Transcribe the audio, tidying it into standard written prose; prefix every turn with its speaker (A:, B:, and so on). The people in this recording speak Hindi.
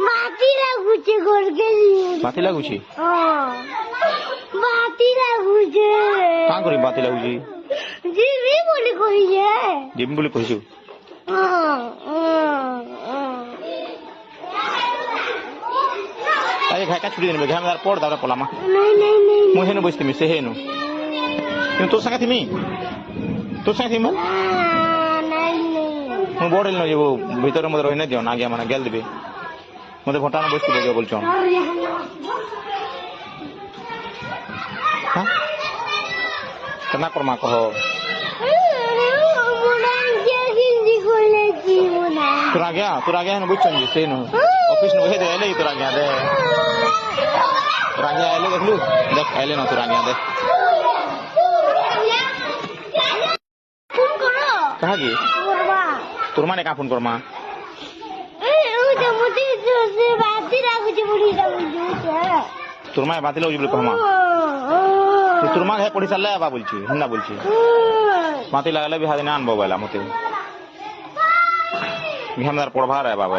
A: बाती लागुचे घर गेली
B: बाती लागुची
A: बाती लागुचे
B: कां करी बाती लागुची
A: जीवी बोली कहिजे
B: जिम बोली कहिछु अरे घाय का छुटी देने घाय में पड़ दावरा पलामा
A: नहीं
B: मु हेनु बसतिमी से हेनु तो संगा थिमी तो संगा थिमी मु बोडल न जेबो भीतर मद रहिने दियो ना गया माने गेल देबे मते भटान बसति बगे बोलछन हां केना करमा कहो तुरा गया न बुझछन जी से न ऑफिस न दे ले तुरा गया दे देखलु देख आइले न तुरा गया दे फोन करो कहा की तोर माने का फोन करमा तोर माने बाती लागुची बोली कहमा तोर माने हे पड़ी साले बा बोलची हिंदा बोलची बाती लागले भी हादिना अनबो बाला मते हमदार पढ़वा रहा है बाबा